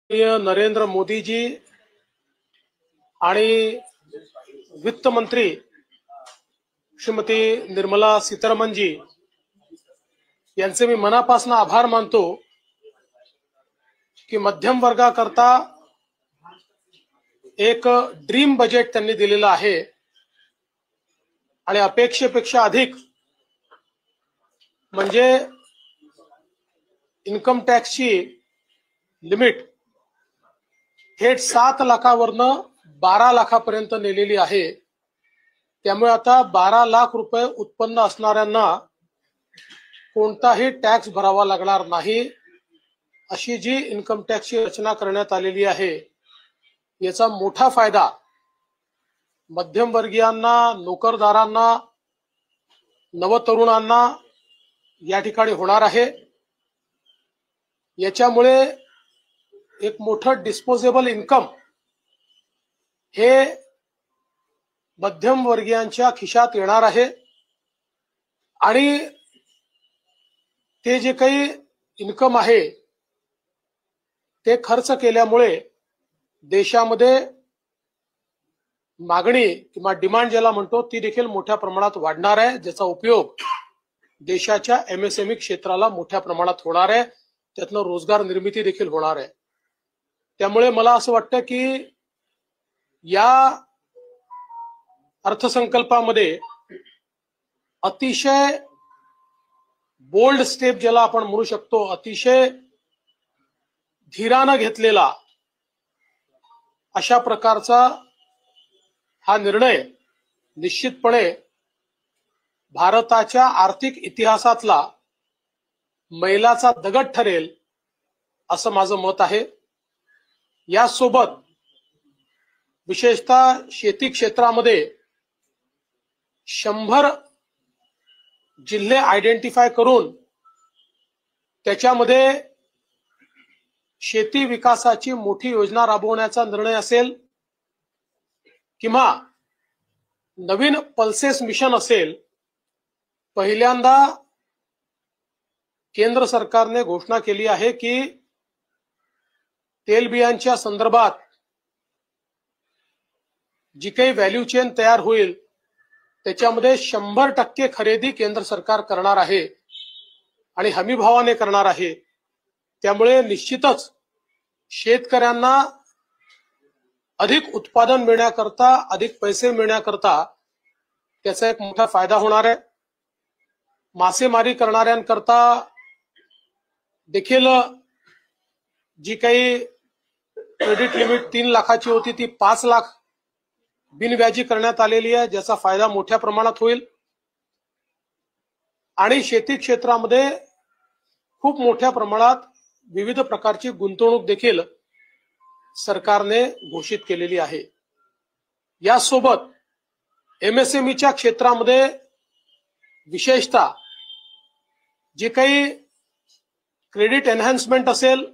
नरेंद्र मोदी जी आणि वित्त मंत्री श्रीमती निर्मला सीतारामन जी यांचे मी मनापासून आभार मानतो की मध्यम वर्गाकरता एक ड्रीम बजेट त्यांनी दिलेलं आहे आणि अपेक्षेपेक्षा अधिक म्हणजे इन्कम टॅक्सची लिमिट थेट 7 लाखावरनं 12 लाखापर्यंत नेलेली आहे। त्यामुळे आता 12 लाख रुपये उत्पन्न असणाऱ्यांना कोणताही टॅक्स भरावा लागणार नाही अशी जी इन्कम टॅक्सची रचना करण्यात आलेली आहे याचा मोठा फायदा मध्यमवर्गीयांना, नोकरदारांना, नवतरुणांना या ठिकाणी होणार आहे। याच्यामुळे एक मोठं डिस्पोजेबल इन्कम हे मध्यम वर्गीयांच्या खिशात येणार आहे आणि ते जे काही इन्कम आहे ते खर्च केल्यामुळे देशामध्ये मागणी किंवा डिमांड ज्याला म्हणतो ती देखील मोठ्या प्रमाणात वाढणार आहे, ज्याचा उपयोग देशाच्या एमएसएमई क्षेत्राला मोठ्या प्रमाणात होणार आहे, त्यातनं रोजगार निर्मिती देखील होणार आहे। त्यामुळे मला असं वाटतं की या अर्थसंकल्पामध्ये अतिशय बोल्ड स्टेप ज्याला आपण म्हणू शकतो, अतिशय धीरानं घेतलेला अशा प्रकारचा हा निर्णय निश्चितपणे भारताच्या आर्थिक इतिहासातला मैलाचा दगड ठरेल असं माझं मत आहे। यासोबत विशेषतः शेती क्षेत्रामध्ये 100 जिल्हे आयडेंटिफाय करून त्याच्यामध्ये शेती विकासाची मोठी योजना राबवण्याचा निर्णय असेल किंवा नवीन पल्सेस मिशन असेल, पहिल्यांदा केंद्र सरकारने घोषणा केली आहे की तेलबियांच्या संदर्भात जी काही व्हॅल्यू चेन तयार होईल त्याच्यामध्ये 100% खरेदी केंद्र सरकार करणार आहे आणि हमी भावाने करणार आहे। त्यामुळे निश्चितच शेतकऱ्यांना अधिक उत्पादन मिळण्याकरता, अधिक पैसे मिळण्याकरता त्याचा एक मोठा फायदा होणार आहे। मासेमारी करणाऱ्यांकरता देखील जी काही क्रेडिट लिमिट 3 लाखाची होती ती 5 लाख बिनव्याजी करण्यात आलेली आहे, ज्याचा फायदा मोठ्या प्रमाणात होईल आणि शेती क्षेत्रामध्ये खूप मोठ्या प्रमाणात विविध प्रकारची गुंतवणूक देखील सरकारने घोषित केलेली आहे। यासोबत एमएसएमईच्या क्षेत्रामध्ये विशेषतः जे काही क्रेडिट एनहान्समेंट असेल,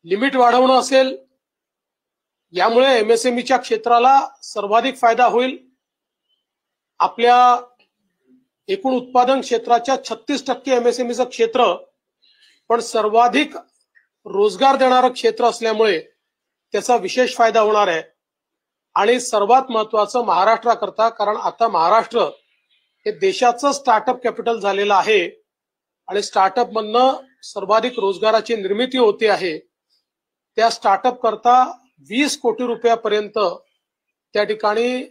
लिमिट वाढवणं असेल, यामुळे एमएसएमईच्या क्षेत्राला सर्वाधिक फायदा होईल। आपल्या एकूण उत्पादन क्षेत्राच्या 36% एमएसएमईचं क्षेत्र पण सर्वाधिक रोजगार देणारं क्षेत्र असल्यामुळे त्याचा विशेष फायदा होणार आहे। आणि सर्वात महत्त्वाचं महाराष्ट्राकरता, कारण आता महाराष्ट्र हे देशाचं स्टार्टअप कॅपिटल झालेलं आहे आणि स्टार्टअप मधनं सर्वाधिक रोजगाराची निर्मिती होते आहे। त्या स्टार्टअप करता 20 कोटी रुपयापर्यंत त्या ठिकाणी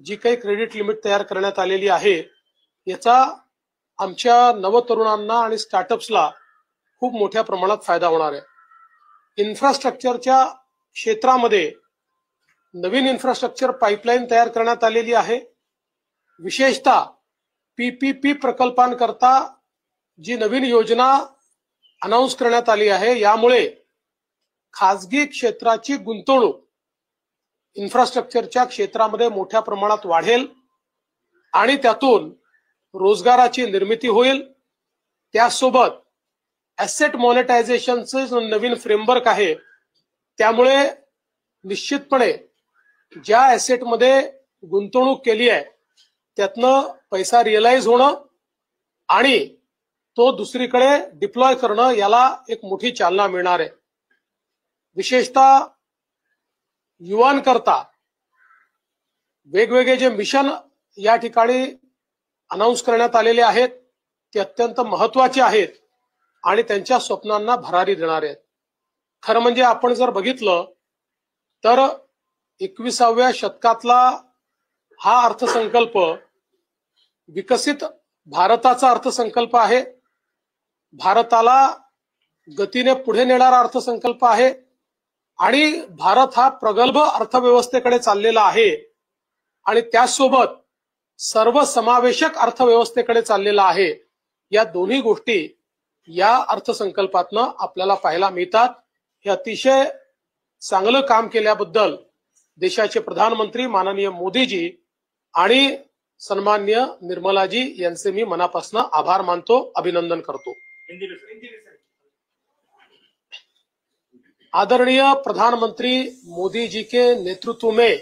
जी काही क्रेडिट लिमिट तयार करण्यात आलेली आहे याचा आमच्या नवतरुणांना आणि स्टार्टअप्सला खूप मोठ्या प्रमाणात फायदा होणार आहे। इन्फ्रास्ट्रक्चरच्या क्षेत्रामध्ये नवीन इन्फ्रास्ट्रक्चर पाईपलाईन तयार करण्यात आलेली आहे। विशेषतः पीपीपी प्रकल्पांकरता जी नवीन योजना अनाउन्स करण्यात आली आहे, यामुळे खासगी क्षेत्राची गुंतवणूक इन्फ्रास्ट्रक्चरच्या क्षेत्रामध्ये मोठ्या प्रमाणात वाढेल आणि त्यातून रोजगाराची निर्मिती होईल। त्यासोबत ॲसेट मॉनिटायझेशनचं नवीन फ्रेमवर्क आहे, त्यामुळे निश्चितपणे ज्या ॲसेटमध्ये गुंतवणूक केली आहे त्यातनं पैसा रिअलाइज होणं आणि तो दुसरीकडे डिप्लॉय करणं याला एक मोठी चालना मिळणार आहे। विशेषतः युवांकरता वेगवेगळे जे मिशन या ठिकाणी अनाउन्स करण्यात आलेले आहेत ते अत्यंत महत्वाचे आहेत आणि त्यांच्या स्वप्नांना भरारी देणारे आहेत. खरं म्हणजे आपण जर बघितलं तर 21व्या शतकातला हा अर्थसंकल्प विकसित भारताचा अर्थसंकल्प आहे. भारताला गतीने पुढे नेणारा अर्थसंकल्प आहे आणि भारत हा प्रगल्भ अर्थव्यवस्थेकडे चाललेला आहे आणि त्याचसोबत सर्वसमावेशक अर्थव्यवस्थेकडे चाललेला आहे. या दोन्ही गोष्टी या अर्थसंकल्पातनं आपल्याला पाहायला मिळतात. हे अतिशय चांगलं काम केल्याबद्दल देशाचे प्रधानमंत्री माननीय मोदीजी आणि सन्माननीय निर्मलाजी यांचे मी मनापासून आभार मानतो, अभिनंदन करतो. आदरणीय प्रधानमंत्री मोदी जी के नेतृत्व में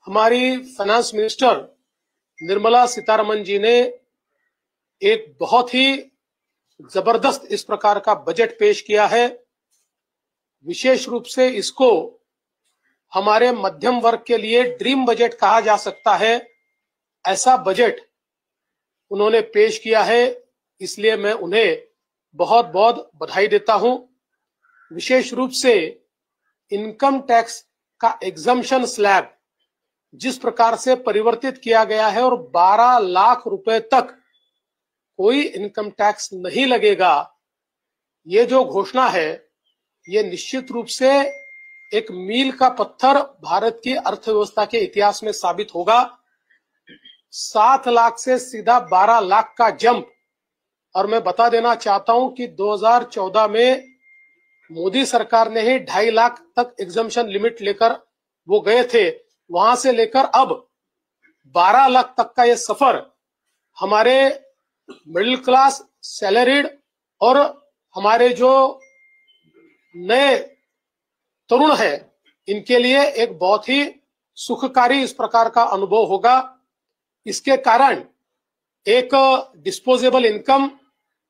हमारी फाइनेंस मिनिस्टर निर्मला सीतारमण जी ने एक बहुत ही जबरदस्त इस प्रकार का बजट पेश किया है. विशेष रूप से इसको हमारे मध्यम वर्ग के लिए ड्रीम बजट कहा जा सकता है. ऐसा बजट उन्होंने पेश किया है, इसलिए मैं उन्हें बहुत बहुत बधाई देता हूं. विशेष रूप से इनकम टैक्स का एग्जम्पशन स्लैब जिस प्रकार से परिवर्तित किया गया है और 12 लाख रुपए तक कोई इनकम टैक्स नहीं लगेगा, ये जो घोषणा है ये निश्चित रूप से एक मील का पत्थर भारत की अर्थव्यवस्था के इतिहास में साबित होगा. 7 लाख से सीधा 12 लाख का जंप. और मैं बता देना चाहता हूं कि 2014 में मोदी सरकार ने ही 2.5 लाख तक एग्जम्पशन लिमिट लेकर वो गए थे. वहां से लेकर अब 12 लाख तक का ये सफर हमारे मिडिल क्लास, सैलरीड और हमारे जो नए तरुण है इनके लिए एक बहुत ही सुखकारी इस प्रकार का अनुभव होगा. इसके कारण एक डिस्पोजेबल इनकम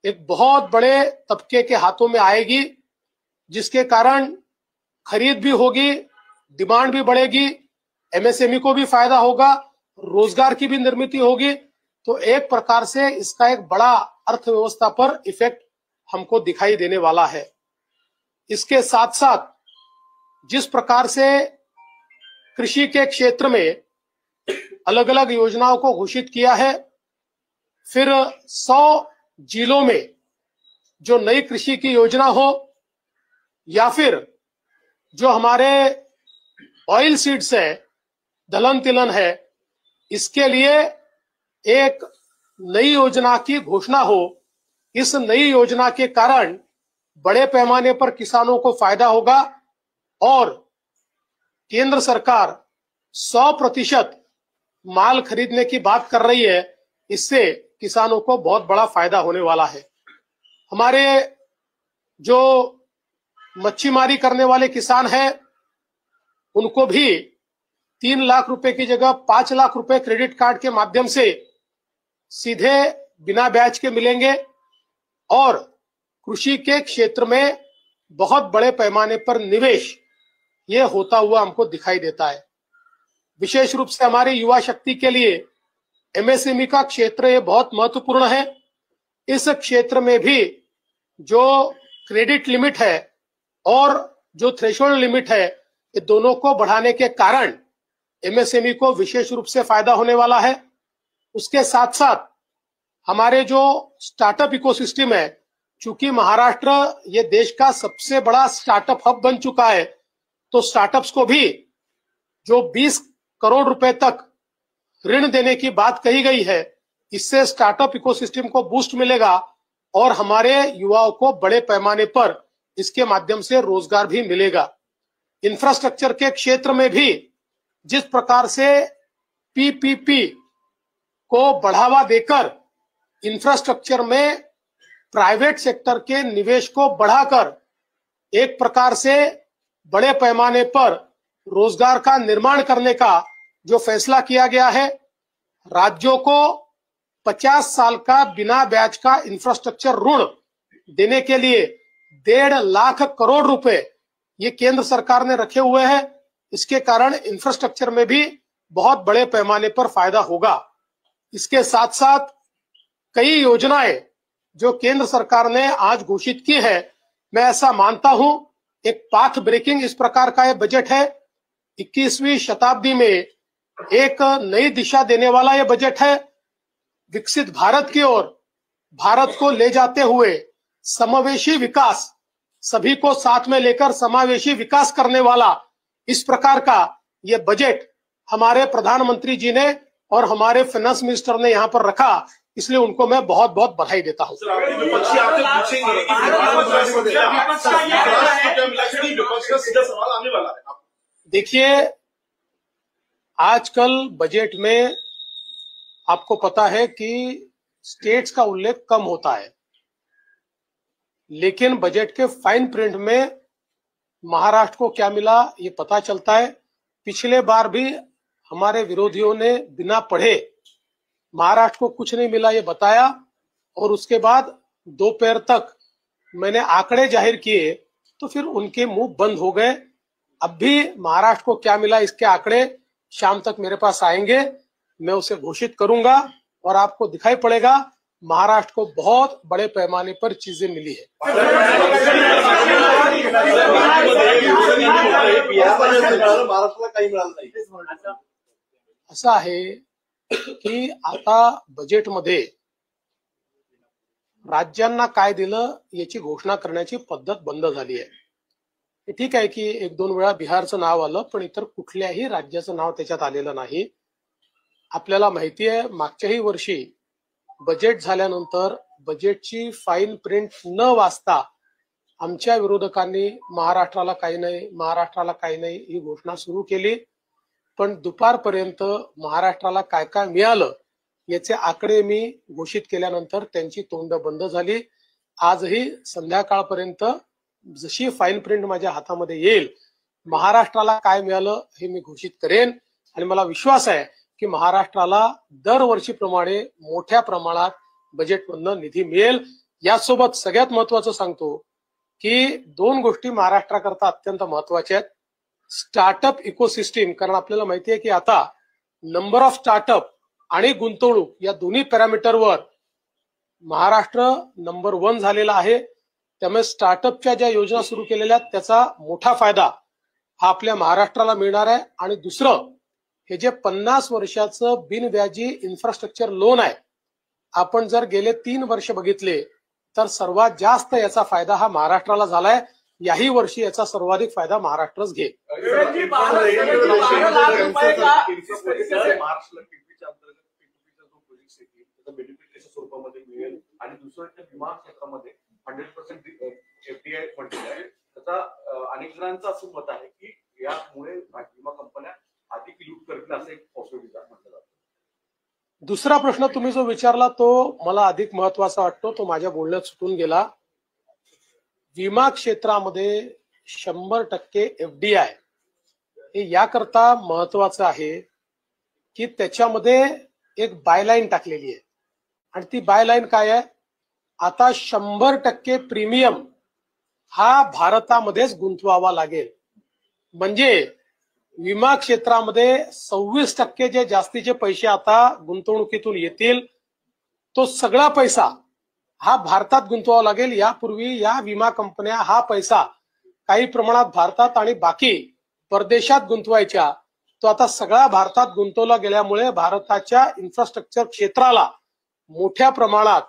एक बहुत बड़े तबके के हाथों में आएगी, जिसके कारण खरीद भी होगी, डिमांड भी बढ़ेगी, एमएसएमई को भी फायदा होगा, रोजगार की भी निर्मित होगी. तो एक प्रकार से इसका एक बड़ा अर्थव्यवस्था पर इफेक्ट हमको दिखाई देने वाला है. इसके साथ साथ जिस प्रकार से कृषि के क्षेत्र में अलग अलग योजनाओं को घोषित किया है, फिर 100 जिलों में जो नई कृषि की योजना हो या फिर जो हमारे ऑयल सीड्स है, दलहन तिलहन है, इसके लिए एक नई योजना की घोषणा हो. इस नई योजना के कारण बड़े पैमाने पर किसानों को फायदा होगा और केंद्र सरकार 100% माल खरीदने की बात कर रही है. इससे किसानों को बहुत बड़ा फायदा होने वाला है. हमारे जो मच्छीमारी करने वाले किसान हैं उनको भी 3 लाख रुपए की जगह 5 लाख रुपए क्रेडिट कार्ड के माध्यम से सीधे बिना ब्याज के मिलेंगे और कृषि के क्षेत्र में बहुत बड़े पैमाने पर निवेश ये होता हुआ हमको दिखाई देता है. विशेष रूप से हमारी युवा शक्ति के लिए एमएसएमई का क्षेत्र ये बहुत महत्वपूर्ण है. इस क्षेत्र में भी जो क्रेडिट लिमिट है और जो थ्रेशोल्ड लिमिट है, ये दोनों को बढ़ाने के कारण एमएसएमई को विशेष रूप से फायदा होने वाला है. उसके साथ साथ हमारे जो स्टार्टअप इकोसिस्टम है, चूंकि महाराष्ट्र ये देश का सबसे बड़ा स्टार्टअप हब बन चुका है, तो स्टार्टअप्स को भी जो 20 करोड़ रुपए तक ऋण देने की बात कही गई है, इससे स्टार्टअप इकोसिस्टम को बूस्ट मिलेगा और हमारे युवाओं को बड़े पैमाने पर इसके माध्यम से रोजगार भी मिलेगा. इंफ्रास्ट्रक्चर के क्षेत्र में भी जिस प्रकार से पीपीपी को बढ़ावा देकर इंफ्रास्ट्रक्चर में प्राइवेट सेक्टर के निवेश को बढ़ाकर एक प्रकार से बड़े पैमाने पर रोजगार का निर्माण करने का जो फैसला किया गया है, राज्यों को 50 साल का बिना ब्याज का इंफ्रास्ट्रक्चर ऋण देने के लिए 1.5 लाख करोड़ रुपए ये केंद्र सरकार ने रखे हुए हैं। इसके कारण इंफ्रास्ट्रक्चर में भी बहुत बड़े पैमाने पर फायदा होगा। इसके साथ साथ कई योजनाएं जो केंद्र सरकार ने आज घोषित की है, मैं ऐसा मानता हूं एक पाथ ब्रेकिंग इस प्रकार का ये बजट है। 21वीं शताब्दी में एक नई दिशा देने वाला ये बजट है। विकसित भारत की ओर भारत को ले जाते हुए समावेशी विकास, सभी को साथ में लेकर समावेशी विकास करने वाला इस प्रकार का ये बजट हमारे प्रधानमंत्री जी ने और हमारे फाइनेंस मिनिस्टर ने यहाँ पर रखा, इसलिए उनको मैं बहुत बहुत बधाई देता हूँ। देखिए, आजकल बजट में आपको पता है कि स्टेट्स का उल्लेख कम होता है, लेकिन बजट के फाइन प्रिंट में महाराष्ट्र को क्या मिला ये पता चलता है। पिछले बार भी हमारे विरोधियों ने बिना पढ़े महाराष्ट्र को कुछ नहीं मिला ये बताया, और उसके बाद दोपहर तक मैंने आंकड़े जाहिर किए तो फिर उनके मुंह बंद हो गए। अब भी महाराष्ट्र को क्या मिला इसके आंकड़े शाम तक मेरे पास आएंगे, मैं उसे घोषित करूंगा और आपको दिखाई पड़ेगा महाराष्ट्र को बहुत बड़े पैमाने पर चीजें मिली है। असं आहे की आता बजेटमध्ये राज्यांना काय दिलं याची घोषणा करण्याची पद्धत बंद झाली आहे। हे ठीक आहे की 1-2 वेळा बिहारचं नाव आलं, पण इतर कुठल्याही राज्याचं नाव त्याच्यात आलेलं नाही। आपल्याला माहिती आहे मागच्याही वर्षी बजेट झाल्यानंतर बजेटची फाईन प्रिंट न वाचता आमच्या विरोधकांनी महाराष्ट्राला काही नाही, महाराष्ट्राला काही नाही ही घोषणा सुरू केली, पण दुपारपर्यंत महाराष्ट्राला काय काय मिळालं याचे आकडे मी घोषित केल्यानंतर त्यांची तोंड बंद झाली। आजही संध्याकाळपर्यंत जशी फाईन प्रिंट माझ्या हातामध्ये येईल महाराष्ट्राला काय मिळालं हे मी घोषित करेन, आणि मला विश्वास आहे की महाराष्ट्राला दरवर्षीप्रमाणे मोठ्या प्रमाणात बजेटमधनं निधी मिळेल। यासोबत सगळ्यात महत्त्वाचं सांगतो की 2 गोष्टी महाराष्ट्राकरता अत्यंत महत्त्वाच्या आहेत। स्टार्टअप इकोसिस्टीम, कारण आपल्याला माहिती आहे की आता नंबर ऑफ स्टार्टअप आणि गुंतवणूक या दोन्ही पॅरामीटरवर महाराष्ट्र नंबर 1 झालेला आहे। त्यामुळे स्टार्टअपच्या ज्या योजना सुरू केलेल्या आहेत त्याचा मोठा फायदा हा आपल्या महाराष्ट्राला मिळणार आहे। आणि दुसरं, हे जे 50 वर्षाचं बिनव्याजी इन्फ्रास्ट्रक्चर लोन आहे, आपण जर गेले 3 वर्ष बघितले तर सर्वात जास्त याचा फायदा हा महाराष्ट्राला झालाय। याही वर्षी याचा सर्वाधिक फायदा महाराष्ट्रच घेईल। आणि दुसरं विमा क्षेत्रामध्ये 100% एफडीआय म्हटलेलं आहे, त्याचा अनेक जणांचं असं मत आहे की यामुळे विमा कंपन्या अधिक लूट करतील असं एक पॉसिबिलिटी म्हटलं जातं। दुसरा प्रश्न तुम्ही जो विचारला तो मला अधिक महत्त्वाचा वाटतो, तो माझ्या बोलण्यात सुटून गेला। विमा क्षेत्रामध्ये 100% एफडीआय हे याकरता महत्त्वाचं आहे की त्याच्यामध्ये एक बायलाईन टाकलेली आहे, आणि ती बायलाईन काय आहे, आता 100% प्रीमियम हा भारतामध्येच गुंतवावा लागेल। म्हणजे विमा क्षेत्रामध्ये 26% जे जास्तीचे पैसे आता गुंतवणुकीतून येतील तो सगळा पैसा हा भारतात गुंतवावा लागेल। यापूर्वी या विमा कंपन्या हा पैसा काही प्रमाणात भारतात आणि बाकी परदेशात गुंतवायच्या, तो आता सगळा भारतात गुंतवला गेल्यामुळे भारताच्या इन्फ्रास्ट्रक्चर क्षेत्राला मोठ्या प्रमाणात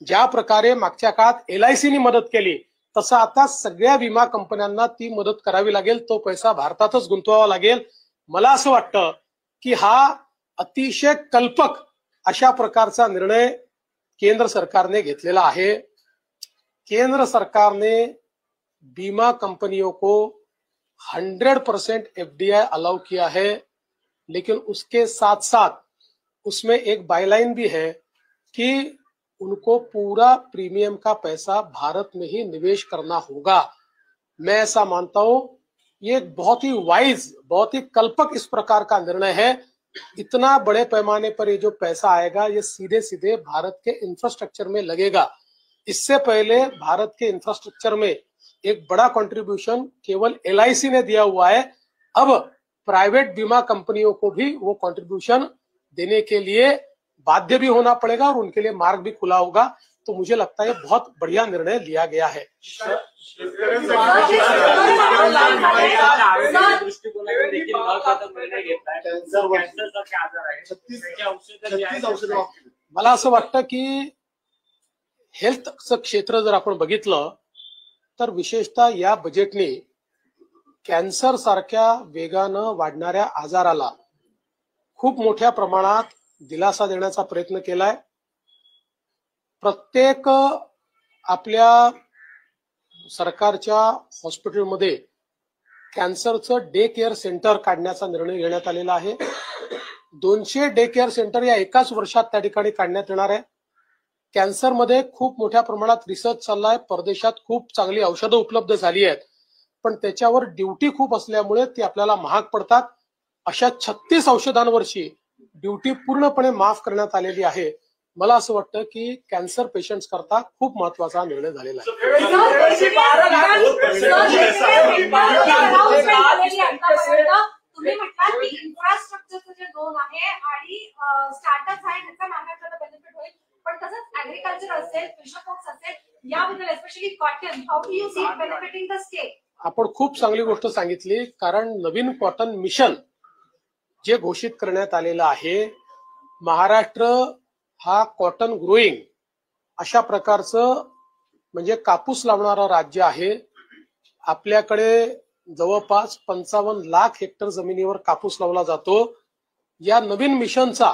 ज्या प्रकारे मागच्या काळात LICनी मदत केली तसं आता सगळ्या विमा कंपन्यांना ती मदत करावी लागेल, तो पैसा भारतातच गुंतवावा लागेल। मला असं वाटतं की हा अतिशय कल्पक अशा प्रकारचा निर्णय केंद्र सरकारने घेतलेला आहे। केंद्र सरकार ने बीमा कंपनियों को 100% एफडीआई अलाउ किया है, लेकिन उसके साथ साथ उसमें एक बायलाइन भी है कि उनको पूरा प्रीमियम का पैसा भारत में ही निवेश करना होगा। मैं ऐसा मानता हूं ये एक बहुत ही वाइज, बहुत ही कल्पक इस प्रकार का निर्णय है। इतना बड़े पैमाने पर ये जो पैसा आएगा ये सीधे सीधे भारत के इंफ्रास्ट्रक्चर में लगेगा। इससे पहले भारत के इंफ्रास्ट्रक्चर में एक बड़ा कंट्रीब्यूशन केवल LIC ने दिया हुआ है। अब प्राइवेट बीमा कंपनियों को भी वो कंट्रीब्यूशन देने के लिए बाध्य भी होना पड़ेगा और उनके लिए मार्ग भी खुला होगा। तो मुझे लगता है बहुत बढ़िया निर्णय लिया गया है। मला असं वाटतं की हेल्थचं क्षेत्र जर आपण बघितलं तर विशेषतः या बजेटने कॅन्सर सारख्या वेगानं वाढणाऱ्या आजाराला खूप मोठ्या प्रमाणात दिलासा देण्याचा प्रयत्न केलाय। प्रत्येक आपल्या सरकारच्या हॉस्पिटलमध्ये कॅन्सरचं डे केअर सेंटर काढण्याचा निर्णय घेण्यात आलेला आहे। 200 डे केअर सेंटर या एकाच वर्षात त्या ठिकाणी काढण्यात येणार आहे। कॅन्सरमध्ये खूप मोठ्या प्रमाणात रिसर्च चाललाय। परदेशात खूप चांगली औषधं उपलब्ध झाली आहेत, पण त्याच्यावर ड्युटी खूप असल्यामुळे ती आपल्याला महाग पडतात। अशा 36 औषधांवरची ड्युटी पूर्णपणे माफ करण्यात आलेली आहे। मला असं वाटतं की कॅन्सर पेशंट्स करता खूप महत्वाचा निर्णय झालेला आहे। तुम्ही म्हटलं की इन्फ्रास्ट्रक्चरचं जे लोन आहे आणि स्टार्टअप आहे त्याचा महाराष्ट्राला बेनिफिट होईल, पण तसंच ऍग्रीकल्चर असेल, फिशरफॉक्स असेल, याबद्दल especially cotton, how do you see benefiting the state? आपण खूप चांगली गोष्ट सांगितली, कारण नवीन कॉटन मिशन जे घोषित करण्यात आलेलं आहे, महाराष्ट्र हा कॉटन ग्रोईंग अशा प्रकारचं म्हणजे कापूस लावणारं राज्य आहे। आपल्याकडे जवळपास 55 लाख हेक्टर जमिनीवर कापूस लावला जातो। या नवीन मिशनचा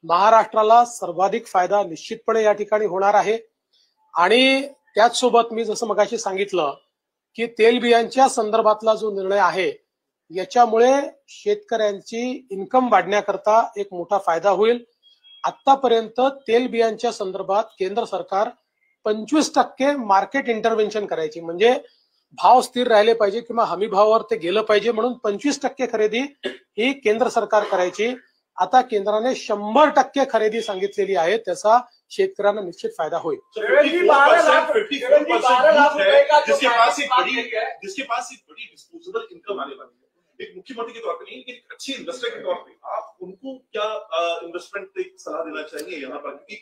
महाराष्ट्राला सर्वाधिक फायदा निश्चितपणे या ठिकाणी होणार आहे। आणि त्याचसोबत मी जसं मगाशी सांगितलं की तेलबियांच्या संदर्भातला जो निर्णय आहे याच्यामुळे शेतकऱ्यांची इन्कम वाढण्याकरता एक मोठा फायदा होईल। आतापर्यंत तेलबियांच्या संदर्भात केंद्र सरकार 25% मार्केट इंटरव्हेन्शन करायची, म्हणजे भाव स्थिर राहिले पाहिजे किंवा हमी भावावर ते गेलं पाहिजे म्हणून 25% खरेदी ही केंद्र सरकार करायची। आता केंद्राने 100% खरेदी सांगितलेली आहे, त्याचा शेतकऱ्यांना निश्चित फायदा होईल। जिसके पास एक बड़ी डिस्पोजेबल इनकम आने वाली है, एक मुख्यमंत्री के तौर पर नहीं, एक अच्छी इन्वेस्टर के तौर पे आप उनको क्या इन्वेस्टमेंट की सलाह देना चाहिए यहाँ पर, क्योंकि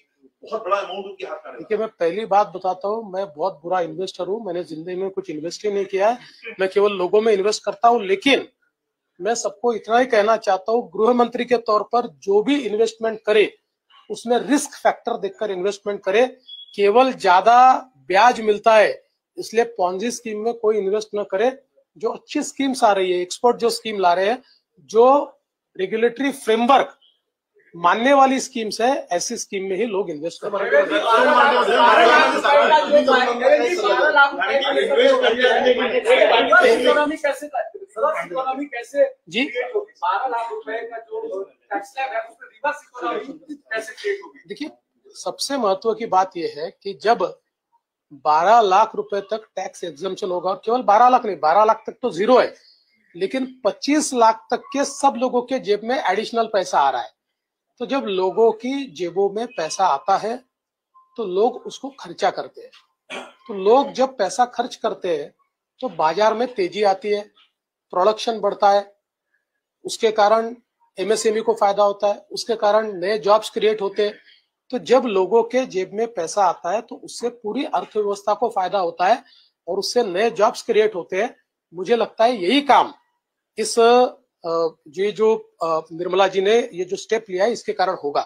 बहुत बड़ा अमाउंट उनके हाथ में है। देखिए, मैं पहली बात बताता हूँ, मैं बहुत बुरा इन्वेस्टर हूँ। मैंने जिंदगी में कुछ इन्वेस्ट ही नहीं किया है, मैं केवल लोगों में इन्वेस्ट करता हूँ। लेकिन मैं सबको इतना ही कहना चाहता हूँ, गृह मंत्री के तौर पर जो भी इन्वेस्टमेंट करे उसमें रिस्क फैक्टर देखकर इन्वेस्टमेंट करे। केवल ज्यादा ब्याज मिलता है इसलिए पॉन्जी स्कीम में कोई इन्वेस्ट न करे। जो अच्छी स्कीम्स आ रही है, एक्सपर्ट जो स्कीम ला रहे हैं, जो रेगुलेटरी फ्रेमवर्क मानने वाली स्कीम्स है, ऐसी स्कीम में ही लोग इन्वेस्ट करें। जी, 12 लाख रुपए का जो टैक्स स्लैब है उसमें रिवर्स इकोनॉमी कैसे क्रिएट होगी? देखिए, सबसे महत्व की बात यह है कि जब 12 लाख रुपए तक टैक्स एग्जम्पशन होगा, और केवल 12 लाख नहीं, 12 लाख तक तो जीरो है, लेकिन 25 लाख तक के सब लोगों के जेब में एडिशनल पैसा आ रहा है। तो जब लोगों की जेबों में पैसा आता है तो लोग उसको खर्चा करते हैं। तो लोग जब पैसा खर्च करते हैं तो बाजार में तेजी आती है, प्रोडक्शन बढ़ता है, उसके कारण MSME को फायदा होता है, उसके कारण नए जॉब्स क्रिएट होते हैं। तो जब लोगों के जेब में पैसा आता है तो उससे पूरी अर्थव्यवस्था को फायदा होता है और उससे नए जॉब्स क्रिएट होते हैं। मुझे लगता है यही काम इस ये जो निर्मला जी ने ये जो स्टेप लिया है इसके कारण होगा।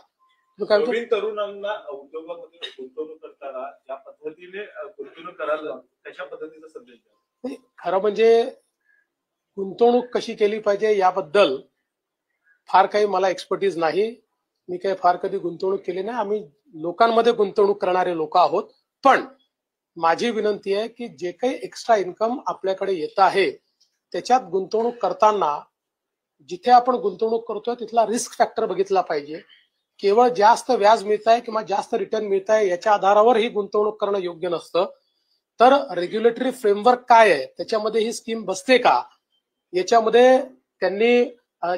नवीन तरुणांना उद्योगामध्ये गुंतवणूक करताना या पद्धतीने गुंतवणूक करायला कशा पद्धतीचा संदेश द्यावा? खरं म्हणजे गुंतवणूक कशी केली पाहिजे याबद्दल फार काही मला एक्सपर्टीज नाही। मी काही फार कधी गुंतवणूक केली नाही। आम्ही लोकांमध्ये गुंतवणूक करणारे लोक आहोत। पण माझी विनंती आहे की जे काही एक्स्ट्रा इन्कम आपल्याकडे येत आहे त्याच्यात गुंतवणूक करताना जिथे आपण गुंतवणूक करतोय तिथला रिस्क फॅक्टर बघितला पाहिजे। केवळ जास्त व्याज मिळत आहे किंवा जास्त रिटर्न मिळत आहे याच्या आधारावर ही गुंतवणूक करणं योग्य नसतं। तर रेग्युलेटरी फ्रेमवर्क काय आहे, त्याच्यामध्ये ही स्कीम बसते का, याच्यामध्ये त्यांनी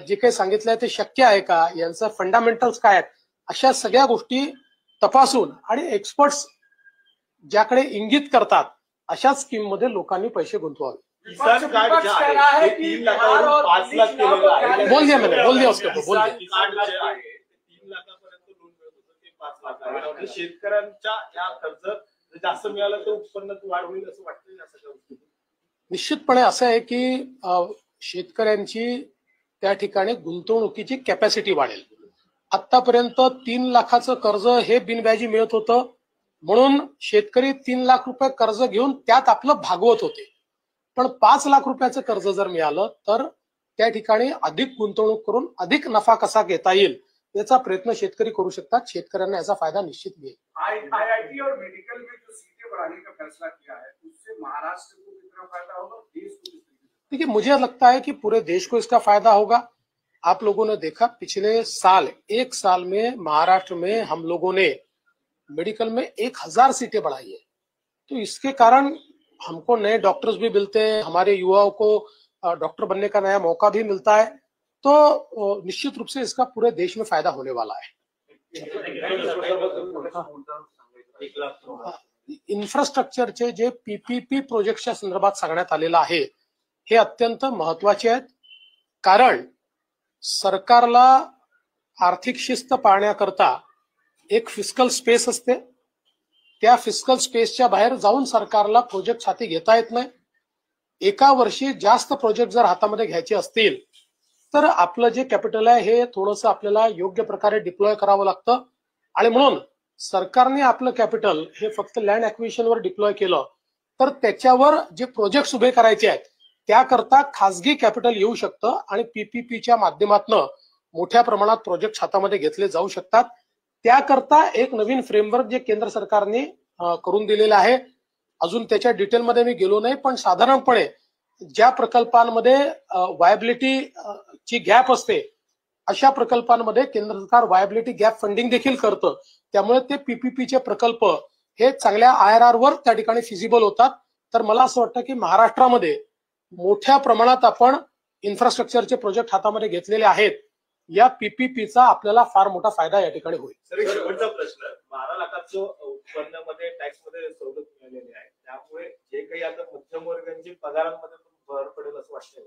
जे काही सांगितलंय ते शक्य आहे का, यांचं फंडामेंटल्स काय आहेत, अशा सगळ्या गोष्टी तपासून आणि एक्सपर्ट्स ज्याकडे इंगित करतात अशाच स्कीम मध्ये लोकांनी पैसे गुंतवावे. किसान कार्ड जे आहे ते 3 लाखावरून 5 लाख केलेलं आहे. बोल दिया उसके ऊपर, बोल दिया. किसान कार्ड जे आहे ते 3 लाखापर्यंत लोन मिळत होतं, ते 5 लाख आहे. म्हणजे शेतकऱ्यांच्या या खर्च जास्त मिळालं तर उत्पन्नात वाढ होईल असं वाटतं या सगळ्या गोष्टी. निश्चितपणे असं आहे की शेतकऱ्यांची त्या ठिकाणी गुंतवणुकीची कॅपॅसिटी वाढेल. आतापर्यंत 3 लाखाचं कर्ज हे बिनव्याजी मिळत होतं, म्हणून शेतकरी 3 लाख रुपये कर्ज घेऊन त्यात आपलं भागवत होते. पण 5 लाख रुपयाचं कर्ज जर मिळालं तर त्या ठिकाणी अधिक गुंतवणूक करून अधिक नफा कसा घेता येईल याचा प्रयत्न शेतकरी करू शकतात. शेतकऱ्यांना याचा फायदा निश्चित मिळेल. आईआईटी और मेडिकल में जो सीटें बढ़ाने का फैसला किया है उससे महाराष्ट्र को कितना फायदा होगा, देश को कितना? देखिए, मुझे लगता है कि पूरे देश को इसका फायदा होगा. आप लोगों ने देखा पिछले साल 1 साल में महाराष्ट्र में हम लोगों ने मेडिकल में 1000 सीटें बढ़ाई है. तो इसके कारण हमको नए डॉक्टर्स भी मिलते हैं, हमारे युवाओं को डॉक्टर बनने का नया मौका भी मिलता है. तो निश्चित रूप से इसका पूरे देश में फायदा होने वाला है. इन्फ्रास्ट्रक्चरचे जे पीपीपी प्रोजेक्टच्या संदर्भात सांगण्यात आलेलं आहे हे अत्यंत महत्वाचे आहेत. कारण सरकारला आर्थिक शिस्त पाळण्याकरता एक फिस्कल स्पेस असते. त्या फिस्कल स्पेसच्या बाहेर जाऊन सरकारला प्रोजेक्ट हाती घेता येत नाही. एका वर्षी जास्त प्रोजेक्ट जर हातामध्ये घ्यायचे असतील तर आपलं जे कॅपिटल आहे हे थोडंसं आपल्याला योग्य प्रकारे डिप्लॉय करावं लागतं. आणि म्हणून सरकारने आपलं कॅपिटल हे फक्त लँड ॲक्विजिशनवर डिप्लॉय केलं तर त्याच्यावर जे प्रोजेक्ट उभे करायचे आहेत त्याकरता खासगी कॅपिटल येऊ शकतं आणि पीपीपीच्या माध्यमातून मोठ्या प्रमाणात प्रोजेक्ट हातामध्ये घेतले जाऊ शकतात. त्याकरता एक नवीन फ्रेमवर्क जे केंद्र सरकारने करून दिलेलं आहे. अजून त्याच्या डिटेलमध्ये मी गेलो नाही, पण साधारणपणे ज्या प्रकल्पांमध्ये वायबिलिटी ची गॅप असते अशा प्रकल्पांमध्ये केंद्र सरकार वायबिलिटी गॅप फंडिंग देखील करतं. त्यामुळे ते पीपीपीचे प्रकल्प हे चांगल्या IRR वर त्या ठिकाणी फिजिबल होतात. तर मला असं वाटतं की महाराष्ट्रामध्ये मोठ्या प्रमाणात आपण इन्फ्रास्ट्रक्चरचे प्रोजेक्ट हातामध्ये घेतलेले आहेत. या पीपीपीचा आपल्याला फार मोठा फायदा या ठिकाणी होईल. सर, एक शेवटचा प्रश्न. 12 लाखाचं उत्पन्नामध्ये टॅक्स मध्ये सवलत मिळालेली आहे, त्यामुळे जे काही आता मध्यमवर्गीयांची पगारांमध्ये भर पडेल असं वाटतं.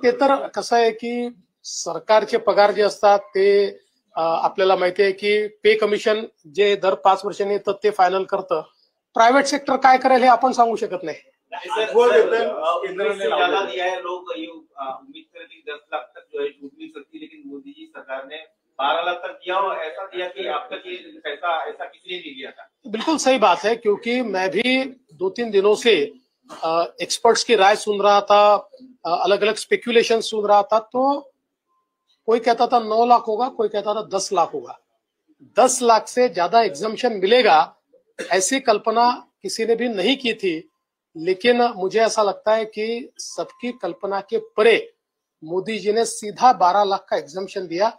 ते तर कसं आहे की सरकारचे पगार जे असतात ते आपल्याला माहिती आहे की पे कमिशन जे दर 5 वर्षांनी येतं ते फायनल करतं. प्रायव्हेट सेक्टर काय करेल हे आपण सांगू शकत नाही. केंद्र ज्यादा दिया है, लोग ये उम्मीद कर रहे थे 10 लाख तक जो है छूट मिल सकती, लेकिन मोदी जी सरकार ने 12 लाख तक दिया और ऐसा दिया कि अब तक ये पैसा ऐसा किसी ने नहीं दिया था. बिल्कुल सही बात है, क्योंकि मैं भी 2-3 दिनों से एक्सपर्ट्स की राय सुन रहा था, अलग अलग स्पेक्युलेशन सुन रहा था. तो कोई कहता था 9 लाख होगा, कोई कहता था 10 लाख होगा. 10 लाख से ज्यादा एग्जम्पशन मिलेगा ऐसी कल्पना किसी ने भी नहीं की थी. लेकिन मुझे ऐसा लगता है कि सबकी कल्पना के परे मोदी जी ने सीधा 12 लाख का एग्जम्पशन दिया.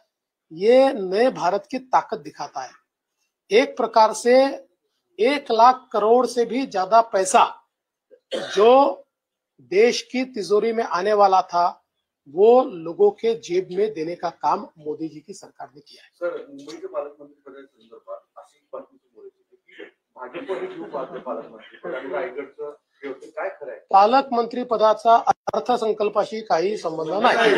ये नए भारत की ताकत दिखाता है. एक प्रकार से 1 लाख करोड़ से भी ज्यादा पैसा जो देश की तिजोरी में आने वाला था वो लोगों के जेब में देने का काम मोदी जी की सरकार ने किया है. सर, मुंबईचे पालकमंत्री पदासंदर्भात अशी बातमी समोर येते की भाजपने घेऊ पालकमंत्री पद आणि रायगडचं काय खरं आहे? पालकमंत्री पदाचा अर्थसंकल्पाशी काही संबंध नाही.